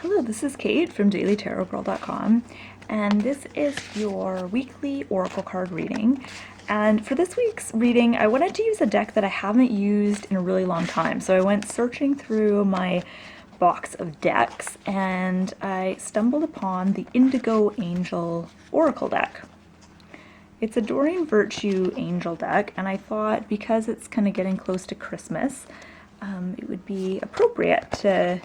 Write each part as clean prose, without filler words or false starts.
Hello, this is Kate from dailytarotgirl.com, and this is your weekly oracle card reading. And for this week's reading, I wanted to use a deck that I haven't used in a really long time. So I went searching through my box of decks and I stumbled upon the Indigo Angel Oracle deck. It's a Doreen Virtue Angel deck, and I thought because it's kind of getting close to Christmas, it would be appropriate to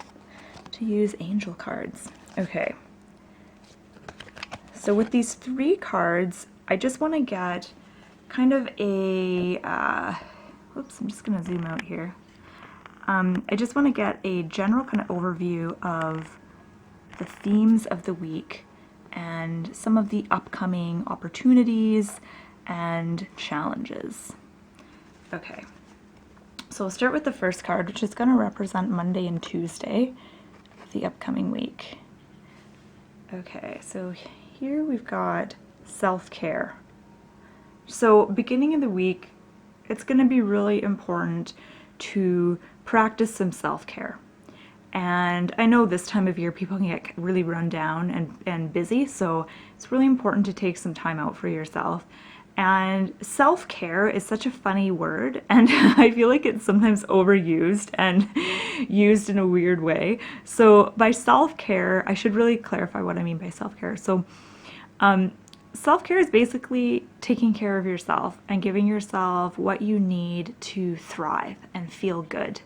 use angel cards. Okay, so with these three cards, I just want to get kind of a, whoops, I'm just going to zoom out here. I just want to get a general kind of overview of the themes of the week and some of the upcoming opportunities and challenges. Okay, so we'll start with the first card, which is going to represent Monday and Tuesday of the upcoming week. Okay, so here we've got self-care. So beginning of the week, it's going to be really important to practice some self-care. And I know this time of year people can get really run down and busy, so it's really important to take some time out for yourself. And self-care is such a funny word, and I feel like it's sometimes overused and used in a weird way. So by self-care, I should really clarify what I mean by self-care. So self-care is basically taking care of yourself and giving yourself what you need to thrive and feel good.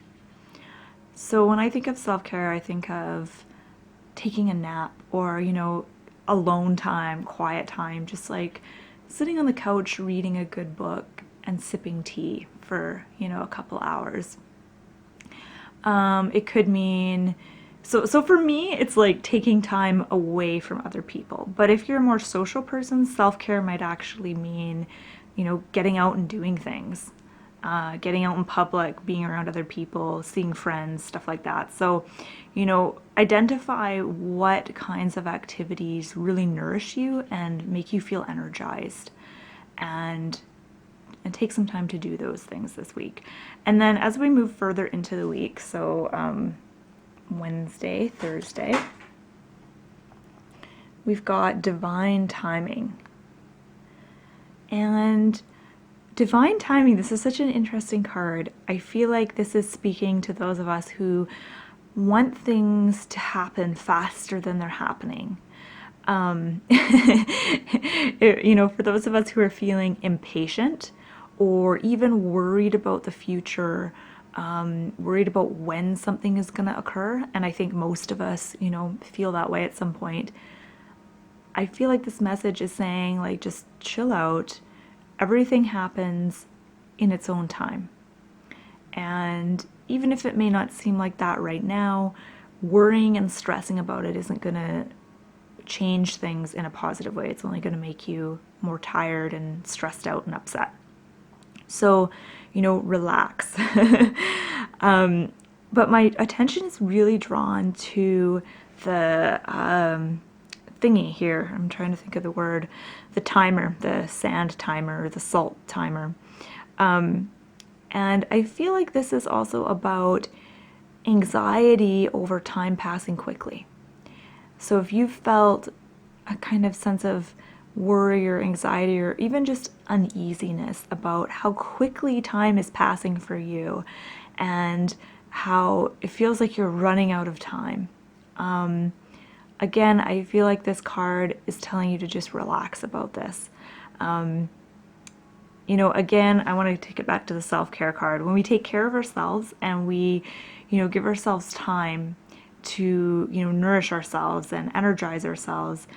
So when I think of self-care, I think of taking a nap or, alone time, quiet time, just like sitting on the couch reading a good book and sipping tea for, a couple hours. It could mean, so for me, it's like taking time away from other people. But if you're a more social person, self-care might actually mean, getting out and doing things. Getting out in public, being around other people, seeing friends, stuff like that. So, identify what kinds of activities really nourish you and make you feel energized, and take some time to do those things this week. And then as we move further into the week, so Wednesday, Thursday, we've got divine timing. And divine timing, this is such an interesting card. I feel like this is speaking to those of us who want things to happen faster than they're happening. For those of us who are feeling impatient or even worried about the future, worried about when something is going to occur, and I think most of us, feel that way at some point. I feel like this message is saying, like, just chill out. Everything happens in its own time. And even if it may not seem like that right now, worrying and stressing about it isn't going to change things in a positive way. It's only going to make you more tired and stressed out and upset. So, relax. But my attention is really drawn to the thingy here. I'm trying to think of the word. The timer, the sand timer, the salt timer. And I feel like this is also about anxiety over time passing quickly. So if you felt a kind of sense of worry or anxiety or even just uneasiness about how quickly time is passing for you and how it feels like you're running out of time, again, I feel like this card is telling you to just relax about this. Again, I want to take it back to the self-care card. When we take care of ourselves and we, give ourselves time to, nourish ourselves and energize ourselves,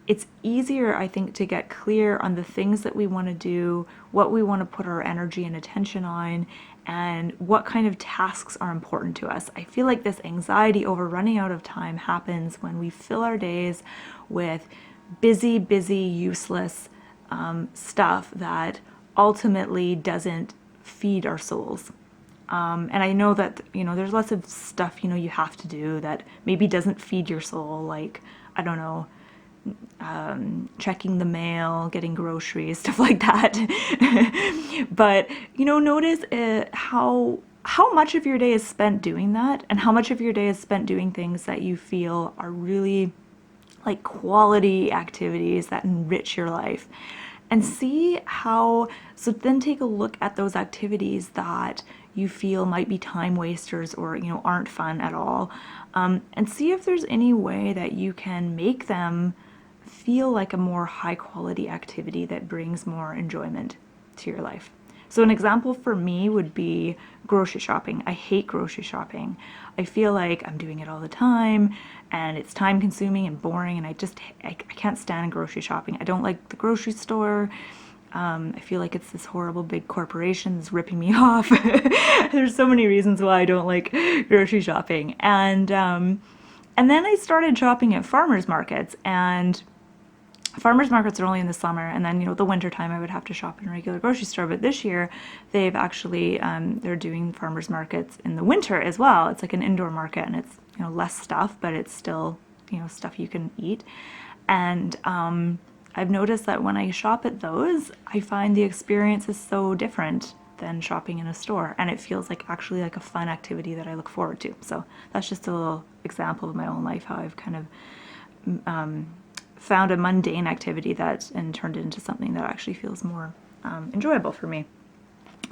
it's easier, I think, to get clear on the things that we want to do, what we want to put our energy and attention on, and what kind of tasks are important to us. I feel like this anxiety over running out of time happens when we fill our days with busy, useless stuff that ultimately doesn't feed our souls. And I know that, there's lots of stuff, you have to do that maybe doesn't feed your soul, like, I don't know, checking the mail, getting groceries, stuff like that. But, notice how how much of your day is spent doing that, and how much of your day is spent doing things that you feel are really like quality activities that enrich your life. And see how, so then take a look at those activities that you feel might be time wasters or, you know, aren't fun at all. And see if there's any way that you can make them feel like a more high quality activity that brings more enjoyment to your life. So an example for me would be grocery shopping. I hate grocery shopping. I feel like I'm doing it all the time and it's time consuming and boring, and I can't stand grocery shopping. I don't like the grocery store. I feel like it's this horrible big corporation that's ripping me off. There's so many reasons why I don't like grocery shopping. And then I started shopping at farmers markets, and farmers markets are only in the summer, and then, you know, the winter time I would have to shop in a regular grocery store. But this year they've actually they're doing farmers markets in the winter as well. It's like an indoor market, and it's, you know, less stuff, but it's still, you know, stuff you can eat. And I've noticed that when I shop at those, I find the experience is so different than shopping in a store, and it feels like actually like a fun activity that I look forward to. So that's just a little example of my own life, how I've kind of found a mundane activity and turned it into something that actually feels more enjoyable for me.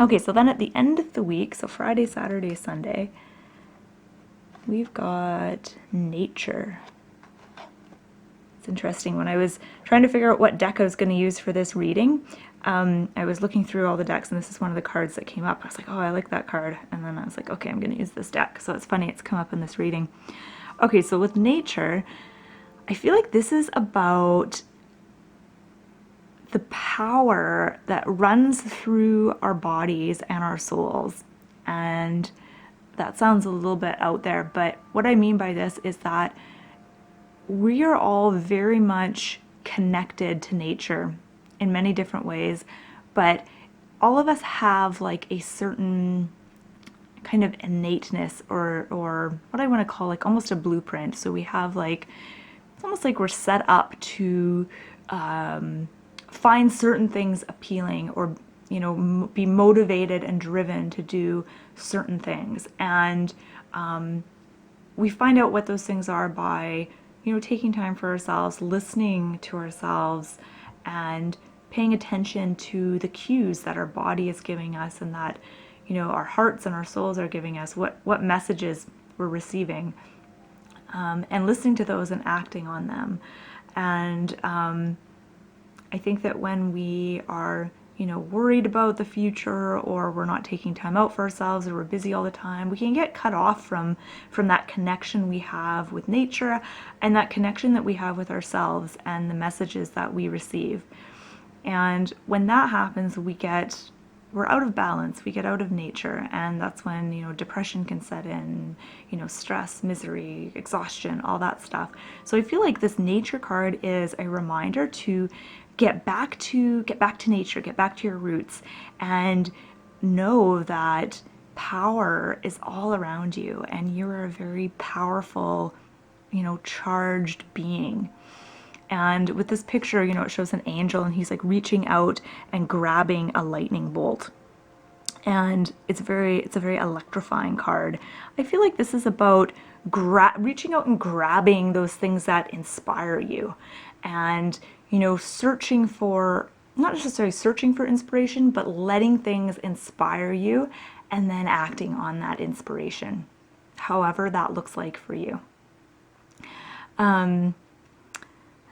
Okay, so then at the end of the week, so Friday, Saturday, Sunday, we've got nature. It's interesting. When I was trying to figure out what deck I was going to use for this reading, I was looking through all the decks, and this is one of the cards that came up. I was like, oh, I like that card. And then I was like, okay, I'm going to use this deck. So it's funny, it's come up in this reading. Okay, so with nature, I feel like this is about the power that runs through our bodies and our souls. And that sounds a little bit out there, but what I mean by this is that we are all very much connected to nature in many different ways, but all of us have like a certain kind of innateness, or what I want to call like almost a blueprint. So we have like, it's almost like we're set up to find certain things appealing, or, you know, be motivated and driven to do certain things. And we find out what those things are by, you know, taking time for ourselves, listening to ourselves, and paying attention to the cues that our body is giving us, and that, you know, our hearts and our souls are giving us, what messages we're receiving, and listening to those and acting on them. And I think that when we are, you know, worried about the future, or we're not taking time out for ourselves, or we're busy all the time, we can get cut off from that connection we have with nature, and that connection that we have with ourselves and the messages that we receive. And when that happens, we're out of balance, we get out of nature, and that's when, you know, depression can set in, you know, stress, misery, exhaustion, all that stuff. So I feel like this nature card is a reminder to get back to nature, get back to your roots, and know that power is all around you, and you're a very powerful, you know, charged being. And with this picture, you know, it shows an angel, and he's like reaching out and grabbing a lightning bolt. And it's a very electrifying card. I feel like this is about reaching out and grabbing those things that inspire you, and, you know, searching for, not necessarily searching for inspiration, but letting things inspire you and then acting on that inspiration, however that looks like for you.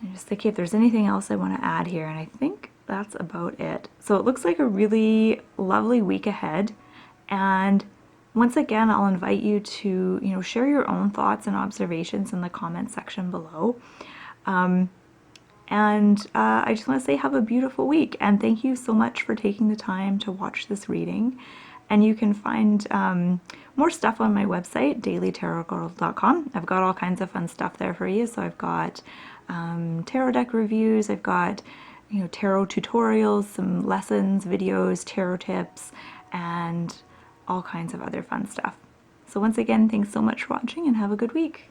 I'm just thinking if there's anything else I want to add here, and I think that's about it. So it looks like a really lovely week ahead, and once again, I'll invite you to, you know, share your own thoughts and observations in the comment section below. I just want to say have a beautiful week, and thank you so much for taking the time to watch this reading. And you can find more stuff on my website, dailytarotgirl.com. I've got all kinds of fun stuff there for you. So I've got tarot deck reviews, I've got, you know, tarot tutorials, some lessons, videos, tarot tips, and all kinds of other fun stuff. So once again, thanks so much for watching, and have a good week.